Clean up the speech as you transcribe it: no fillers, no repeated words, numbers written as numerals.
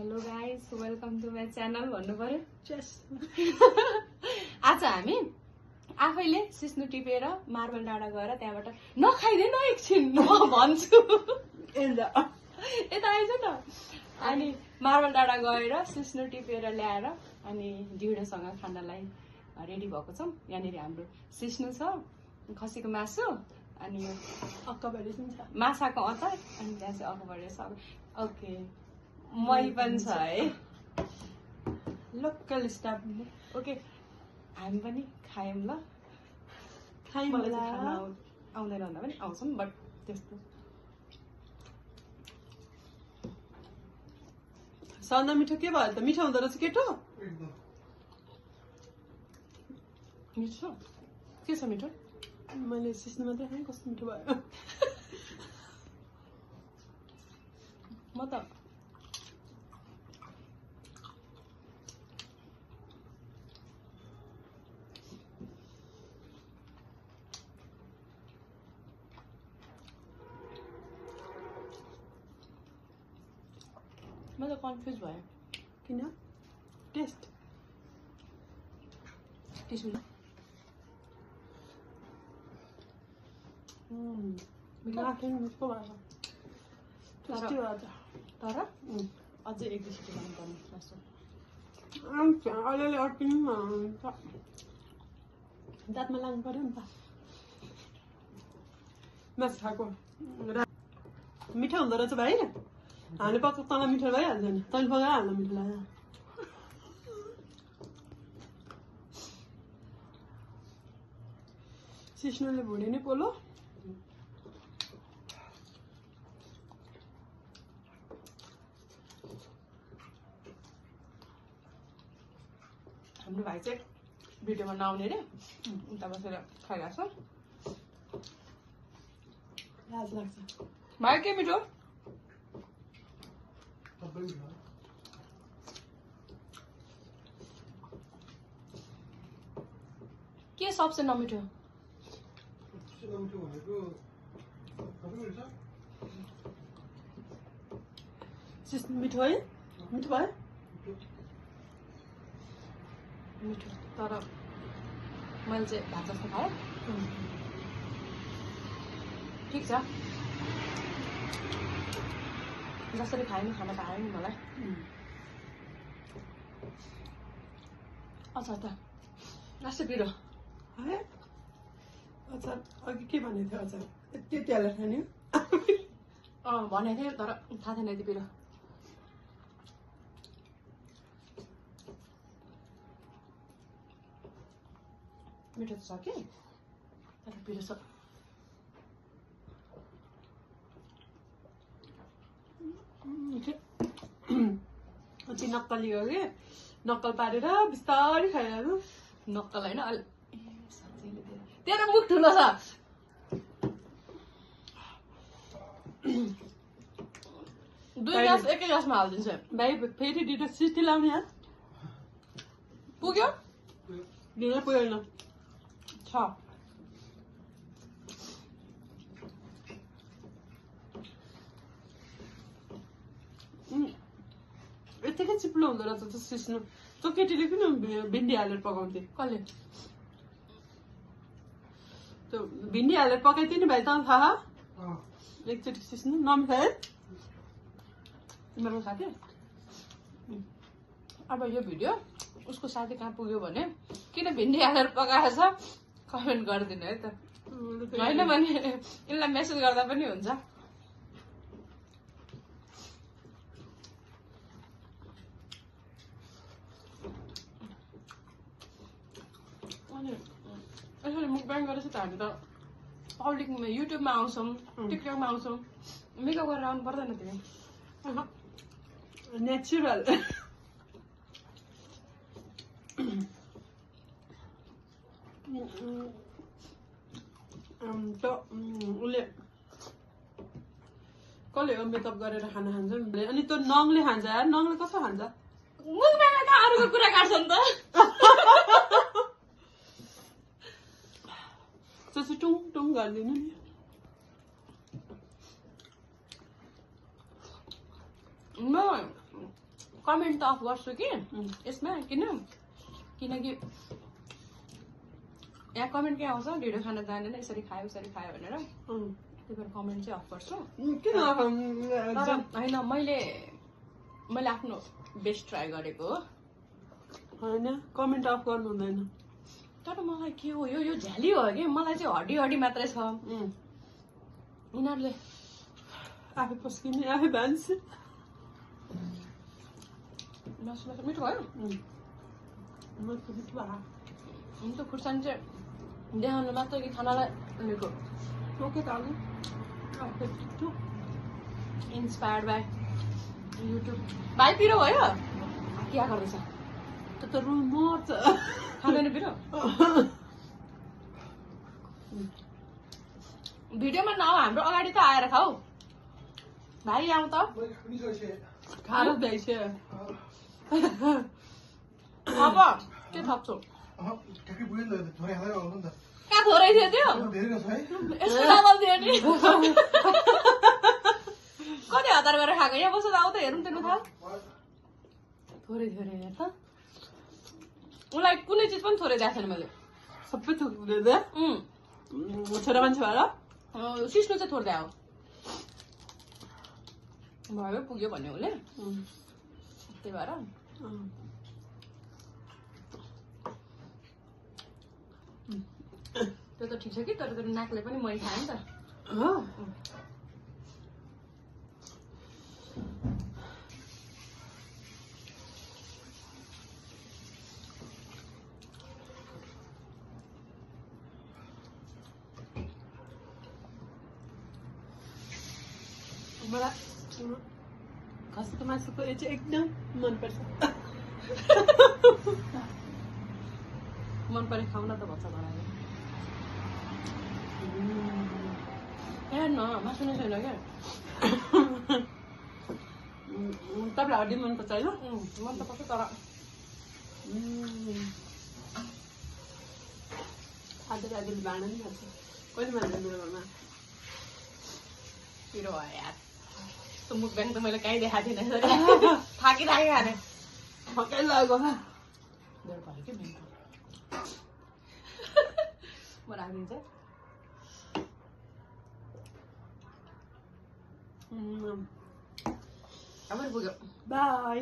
Hello guys, welcome to my channel भन्नु पर्यो। आज हामी आफैले सिस्नु टिपेर मार्बल डाँडा गएर त्यहाँबाट नखाइदैन एकछिन म भन्छु यता आइज न। अनि मार्बल डाँडा गएर सिस्नु टिपेर ल्याएर अनि ढिँडोसँग खानालाई रेडी भएको छौँ। यहाँनिर हाम्रो सिस्नु छ, खसीको मासु, अनि अक्कबरी पनि छ, माछाको अचार, अनि त्यहाँ चाहिँ अक्कबरी छ। ओके, मही पनि छ है, लोकल स्टाफ। ओके, हामी पनि खायौँ ल। मलाई चाहिँ खाना आउँदैन भन्दा पनि आउँछौँ, बट त्यस्तो साउन्ड मिठो के भयो त? मिठो हुँदो रहेछ केटो? मिठो के छ? मिठो मैले सिस्नु मात्रै खाएँ, कस्तो मिठो भयो। म त कन्फ्युज भयो। किन? टेस्ट टिस्यु मिठो मिठो भयो, टेस्टी भयो त। तर अझै एक दुई सिटी लानु पर्ने जस्तो। अलिअलि अड्किनु दाँतमा लाग्नु पर्यो नि त मासु खाएको। मिठो हुँदो रहेछ भाइ। हामीले पकाएको तँलाई मिठो भइहाल्छ नि, तैँले पकाइहाल्नु मिठो लाग्यो। सिस्नुले भुँडे नै पोलो। हाम्रो भाइ चाहिँ भिडियोमा नआउने रे, उता बसेर खाइरहेको छ। लाज लाग्छ भाइ के मिठो? के सबसे नमिठो? सिस्नु मिठो है? मिठो भयो? मिठो, तर मैले चाहिँ भात जस्तो खाएँ। ठिक छ, जसरी खाएँ नि खाना पाएँ नि मलाई। अच्छा त लास्ट पिरो है? अचार अघि के भनेको थियो? अचार त्यति हालेर खाने हो? भनेको थिएँ, तर थाहा थिएन यति पिरो। मिठो त छ कि, तर पिरो छ। अझै नक्कली हो कि, नक्कल पारेर बिस्तारै खाइहाल्नु। नक्कल होइन, अलि तेरो मुख ठुलो छ। दुई ग्लास एकै ग्लासमा हालिदिन्छ भाइ। फेरि ढिँडो सिटी लाउने यार। पुग्यो? ढिँडो पुगेन छ। यतिकै चिप्लो हुँदो रहेछ त सिस्नु। तँ केटीले किन भिन्डी हालेर पकाउँथे? कसले? त्यो भिन्डी हालेर पकाइदियो नि भाइ, तँ थाहा? एकचोटि सिस्नु नमिठो है? तिम्रो साथी अब यो भिडियो उसको साथी कहाँ पुग्यो भने किन भिन्डी हालेर पकाएछ कमेन्ट गरिदिनु है त। होइन भने यसलाई मेसेज गर्दा पनि हुन्छ। अनि यसरी मुकब्याङ गरेपछि त हामी त पब्लिकमा युट्युबमा आउँछौँ, टिकटकमा आउँछौँ। मेकअप गरेर आउनु पर्दैन तिमी। नेचुरल। उसले कसले हो मेकअप गरेर खाना खान्छ नि? अनि त्यो नङले खान्छ यार। नङले कस्तो खान्छ? मुकब्याङमा त अरूको कुरा काट्छ नि त। त्यसै टुङ टुङ गरिदिनु नि। कमेन्ट त अफ गर्छु कि यसमा किनकि यहाँ कमेन्ट के आउँछ ढिँडो खान जानेन यसरी खायो भनेर त्यही भएर कमेन्ट चाहिँ अफ गर्छु किन होइन मैले आफ्नो बेस्ट ट्राई गरेको हो होइन कमेन्ट अफ गर्नु हुँदैन तर मलाई के हो यो झ्याली हो कि मलाई चाहिँ हड्डी मात्रै छ यिनीहरूले आफै पस्किने आफै भान्छ मिठो भयो मिठो भयो हुन्छ खुर्सानी चाहिँ देखाउनु मात्र कि खानालाई उनीहरूको टोके तालु इन्सपायर्ड बाई युट्युब भाइ पिरो भयो क्या गर्दैछ त रुम मर्छ खाँदैन पिरो भिडियोमा नआऊ हाम्रो अगाडि त आएर खाऊ भाइ आऊ त खाएर भ्याइछ अब के थप्छु कहाँ थोरै थियो त्यो यस्तो डबल थियो नि कति हतार गरेर खाएको यहाँ बस्दा आऊ त हेरौँ तेर्नु थाल थोरै हेर त उसलाई कुनै चिज पनि थोरै दिएको छैन मैले सबै थोक दे छोरा मान्छे भएर सिस्नु चाहिँ थोर्दै आऊ भयो पुग्यो भन्यो उसले त्यही भएर त्यो त ठिक छ कि तर नाकले पनि मै खाएँ नि त मलाई खसीको मासुको यो चाहिँ एकदम मनपर्छ मन परे खाउन त भन्छ बनायो हेर्न मासु नै छैन क्या तपाईँलाई हड्डी मनपर्छ होइन मन त पर्छ तर आधी भाँडा नि खान्छ कहिले मान्छ मेरो घरमा पिरो भयो यार त्यो मुखब्याङ त मैले कहीँ देखाएको थिइनँ थाकी खाने फकै लाग्यो मेरो भयो कि मेरो म राखिदिन्छ अब पुग्यो बाई